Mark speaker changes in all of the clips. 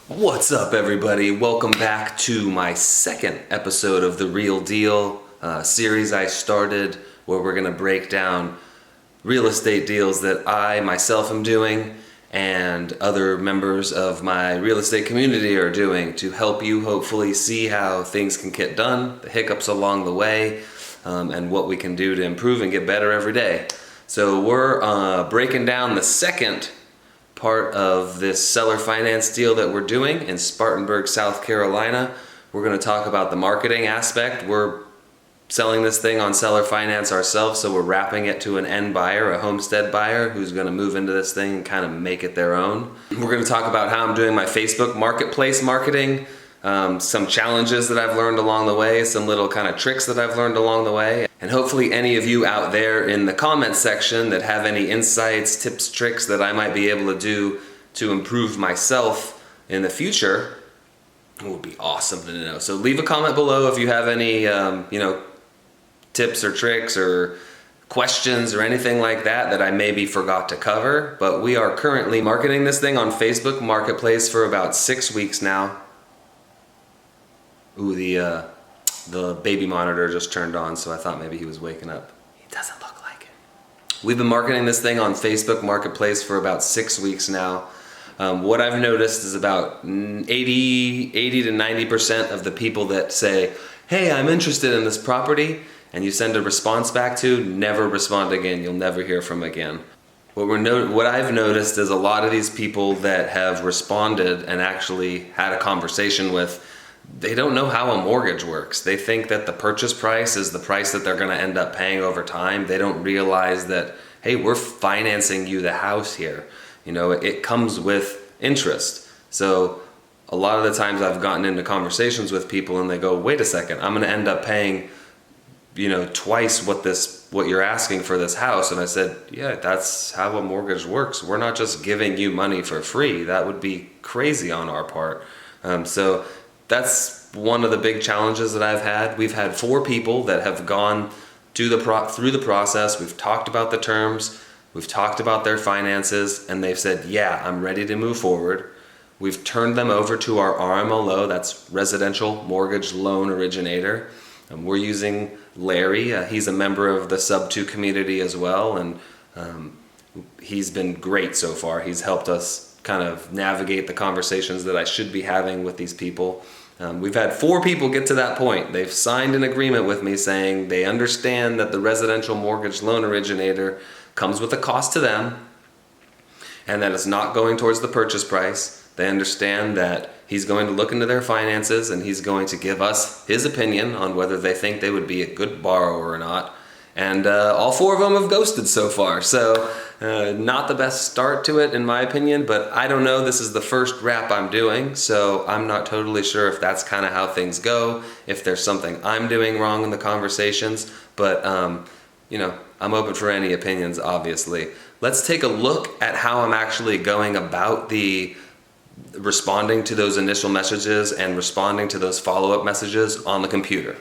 Speaker 1: What's up, everybody? Welcome back to my second episode of the Real Deal series I started, where we're going to break down real estate deals that I myself am doing and other members of my real estate community are doing to help you hopefully see how things can get done, the hiccups along the way, and what we can do to improve and get better every day. So we're breaking down the second part of this seller finance deal that we're doing in Spartanburg, South Carolina. We're going to talk about the marketing aspect. We're selling this thing on seller finance ourselves, so we're wrapping it to an end buyer, a homestead buyer who's going to move into this thing and kind of make it their own. We're going to talk about how I'm doing my Facebook marketplace marketing, some challenges that I've learned along the way, some little kind of tricks that I've learned along the way. And hopefully any of you out there in the comments section that have any insights, tips, tricks that I might be able to do to improve myself in the future would be awesome to know. So leave a comment below if you have any, tips or tricks or questions or anything like that that I maybe forgot to cover. But we are currently marketing this thing on Facebook Marketplace for about 6 weeks now. Ooh, the baby monitor just turned on, so I thought maybe he was waking up. He doesn't look like it. We've been marketing this thing on Facebook Marketplace for about 6 weeks now. What I've noticed is about 80 to 90% of the people that say, hey, I'm interested in this property, and you send a response back to, never respond again. You'll never hear from again. What I've noticed is a lot of these people that have responded and actually had a conversation with, they don't know how a mortgage works. They think that the purchase price is the price that they're going to end up paying over time. They don't realize that, hey, we're financing you the house here. You know, it comes with interest. So a lot of the times I've gotten into conversations with people and they go, wait a second, I'm going to end up paying, twice what you're asking for this house. And I said, yeah, that's how a mortgage works. We're not just giving you money for free. That would be crazy on our part. So that's one of the big challenges that I've had. We've had 4 people that have gone through the process. We've talked about the terms. We've talked about their finances, and they've said, yeah, I'm ready to move forward. We've turned them over to our RMLO, that's Residential Mortgage Loan Originator. And we're using Larry. He's a member of the Sub-2 community as well, and he's been great so far. He's helped us kind of navigate the conversations that I should be having with these people. We've had 4 people get to that point. They've signed an agreement with me saying they understand that the Residential Mortgage Loan Originator comes with a cost to them and that it's not going towards the purchase price. They understand that he's going to look into their finances and he's going to give us his opinion on whether they think they would be a good borrower or not. And all 4 of them have ghosted so far. So not the best start to it in my opinion, but I don't know. This is the first wrap I'm doing, so I'm not totally sure if that's kind of how things go, if there's something I'm doing wrong in the conversations, but I'm open for any opinions, obviously. Let's take a look at how I'm actually going about the responding to those initial messages and responding to those follow-up messages on the computer.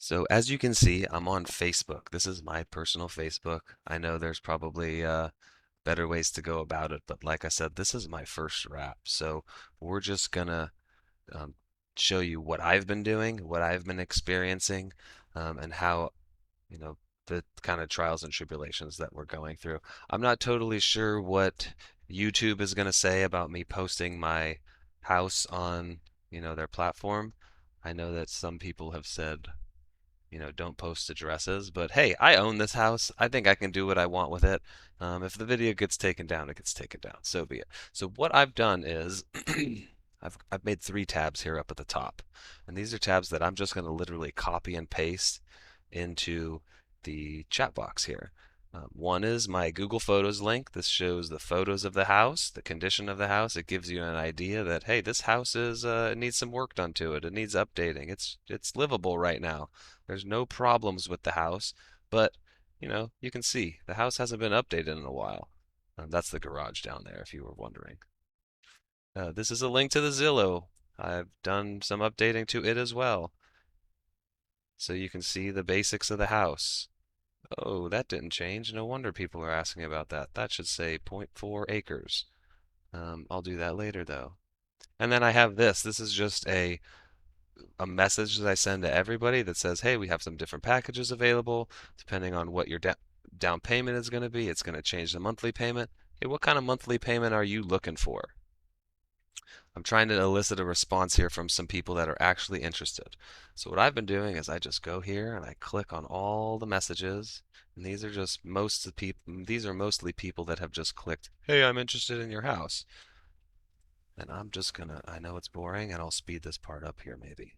Speaker 1: So as you can see, I'm on Facebook. This is my personal Facebook. I know there's probably better ways to go about it, but like I said, this is my first wrap. So we're just gonna um, show you what I've been doing, what I've been experiencing, and how, you know, the kind of trials and tribulations that we're going through. I'm not totally sure what YouTube is going to say about me posting my house on, their platform. I know that some people have said, don't post addresses, but hey, I own this house. I think I can do what I want with it. If the video gets taken down, it gets taken down. So be it. So what I've done is I've made 3 tabs here up at the top. And these are tabs that I'm just going to literally copy and paste into the chat box here. One is my Google Photos link. This shows the photos of the house, the condition of the house. It gives you an idea that, hey, this house it needs some work done to it. It needs updating. It's livable right now. There's no problems with the house, but you can see the house hasn't been updated in a while. That's the garage down there, if you were wondering. This is a link to the Zillow. I've done some updating to it as well, so you can see the basics of the house. Oh, that didn't change. No wonder people are asking about that. That should say zero point 0.4 acres. I'll do that later though. And then I have this. This is just a message that I send to everybody that says, hey, we have some different packages available. Depending on what your down payment is going to be, it's going to change the monthly payment. Hey, what kind of monthly payment are you looking for? I'm trying to elicit a response here from some people that are actually interested. So what I've been doing is I just go here and I click on all the messages, and these are just most of the people. These are mostly people that have just clicked, "Hey, I'm interested in your house." And I'm just gonna. I know it's boring, and I'll speed this part up here maybe.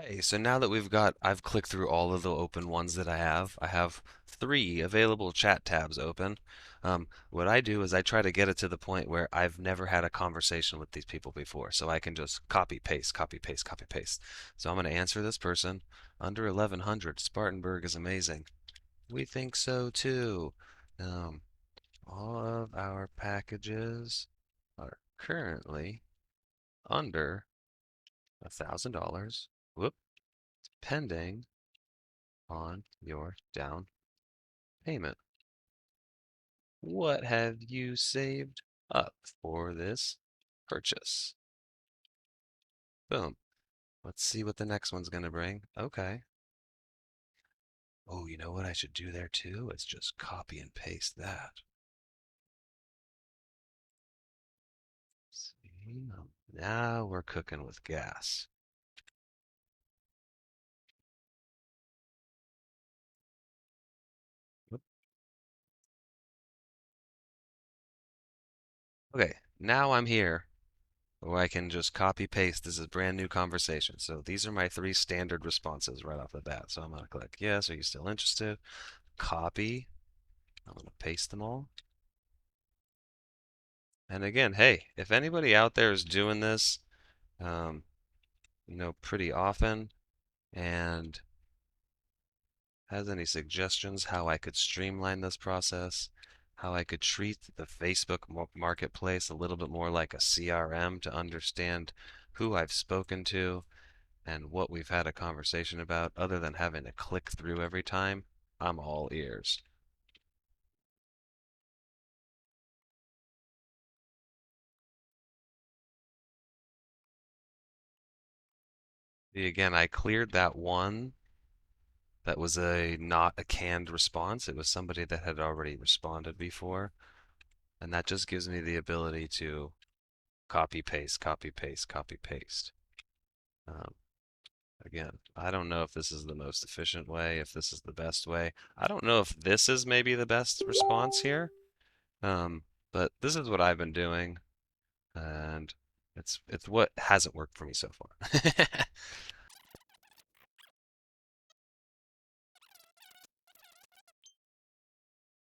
Speaker 1: Hey, so now that I've clicked through all of the open ones that I have three available chat tabs open. What I do is I try to get it to the point where I've never had a conversation with these people before, so I can just copy, paste, copy, paste, copy, paste. So I'm going to answer this person. Under 1100, Spartanburg is amazing. We think so too. Um, all of our packages are currently under $1,000. Whoop, pending on your down payment. What have you saved up for this purchase? Boom. Let's see what the next one's going to bring. Okay. Oh, you know what I should do there too? Is just copy and paste that. See? Now we're cooking with gas. Okay, now I'm here where I can just copy paste. This is a brand new conversation. So these are my three standard responses right off the bat. So I'm going to click yes. Are you still interested? Copy. I'm going to paste them all. And again, hey, if anybody out there is doing this, um, pretty often and has any suggestions how I could streamline this process, how I could treat the Facebook marketplace a little bit more like a CRM to understand who I've spoken to and what we've had a conversation about, other than having to click through every time, I'm all ears. See, again, I cleared that one. That was a not a canned response. It was somebody that had already responded before. And that just gives me the ability to copy paste, copy paste, copy paste. Um, again, I don't know if this is the most efficient way, if this is the best way. I don't know if this is maybe the best response here. Um, but this is what I've been doing, and it's what hasn't worked for me so far.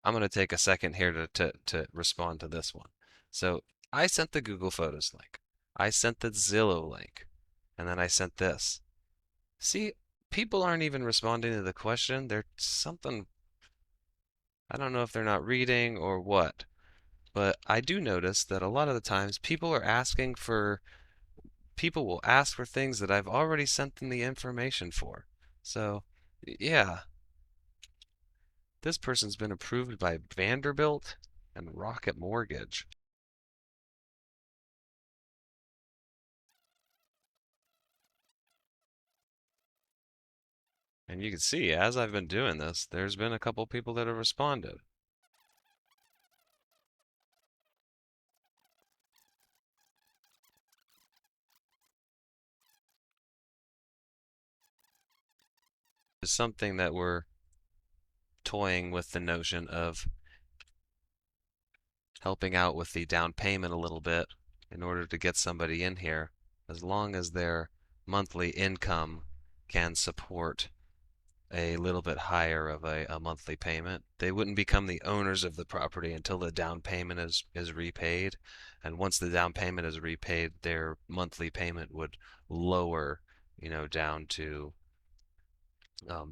Speaker 1: I'm going to take a second here to respond to this one. So I sent the Google Photos link. I sent the Zillow link. And then I sent this. See, people aren't even responding to the question. They're something, I don't know if they're not reading or what. But I do notice that a lot of the times people will ask for things that I've already sent them the information for. So, yeah, this person's been approved by Vanderbilt and Rocket Mortgage. And you can see, as I've been doing this, there's been a couple people that have responded. It's something that we're toying with the notion of helping out with the down payment a little bit in order to get somebody in here, as long as their monthly income can support a little bit higher of a monthly payment. They wouldn't become the owners of the property until the down payment is repaid. And once the down payment is repaid, their monthly payment would lower, down to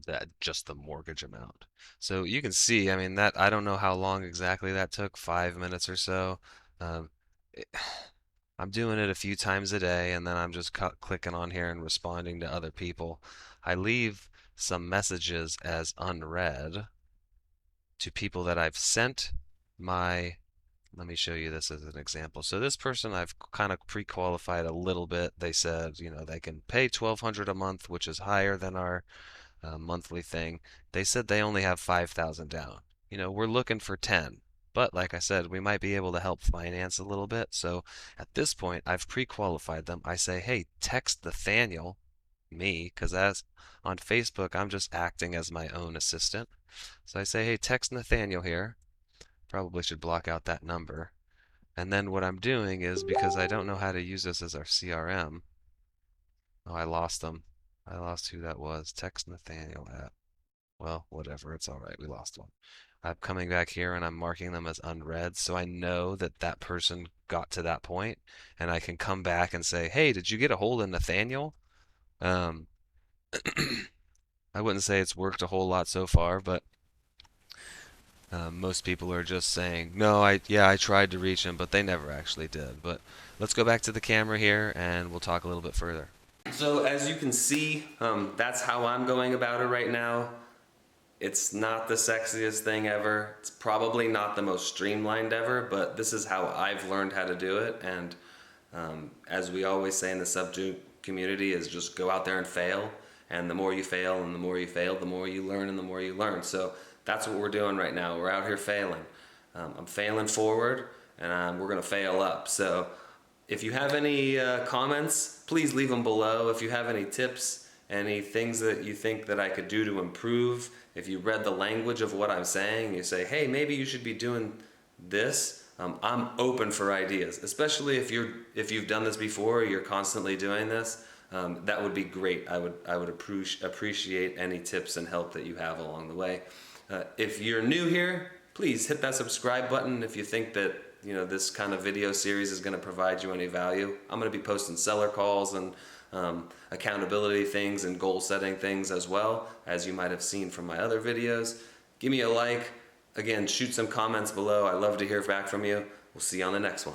Speaker 1: that just the mortgage amount. So you can see, I mean, that I don't know how long exactly that took, 5 minutes or so. Um, I'm doing it a few times a day, and then I'm just clicking on here and responding to other people. I leave some messages as unread to people that I've sent my. Let me show you this as an example. So this person I've kind of pre-qualified a little bit. They said, they can pay 1,200 a month, which is higher than our monthly thing. They said they only have 5,000 down. We're looking for 10. But like I said, we might be able to help finance a little bit. So at this point, I've pre-qualified them. I say, hey, text Nathaniel, me, because as on Facebook, I'm just acting as my own assistant. So I say, hey, text Nathaniel here. Probably should block out that number. And then what I'm doing is, because I don't know how to use this as our CRM. Oh, I lost them. I lost who that was. Text Nathaniel at. Well, whatever. It's all right. We lost one. I'm coming back here and I'm marking them as unread, so I know that that person got to that point, and I can come back and say, "Hey, did you get a hold of Nathaniel?" Um, I wouldn't say it's worked a whole lot so far, but most people are just saying, "No, I tried to reach him, but they never actually did." But let's go back to the camera here, and we'll talk a little bit further. So as you can see, that's how I'm going about it right now. It's not the sexiest thing ever. It's probably not the most streamlined ever, but this is how I've learned how to do it. And as we always say in the subject community, is just go out there and fail. And the more you fail and the more you fail, the more you learn and the more you learn. So that's what we're doing right now. We're out here failing. I'm failing forward, and we're going to fail up. So if you have any comments, please leave them below. If you have any tips, any things that you think that I could do to improve, if you read the language of what I'm saying, you say, hey, maybe you should be doing this. I'm open for ideas, especially if you've done this before, or you're constantly doing this. That would be great. I would appreciate any tips and help that you have along the way. If you're new here, please hit that subscribe button if you think that this kind of video series is going to provide you any value. I'm going to be posting seller calls and accountability things and goal setting things, as well as you might have seen from my other videos. Give me a like. Again, shoot some comments below. I love to hear back from you. We'll see you on the next one.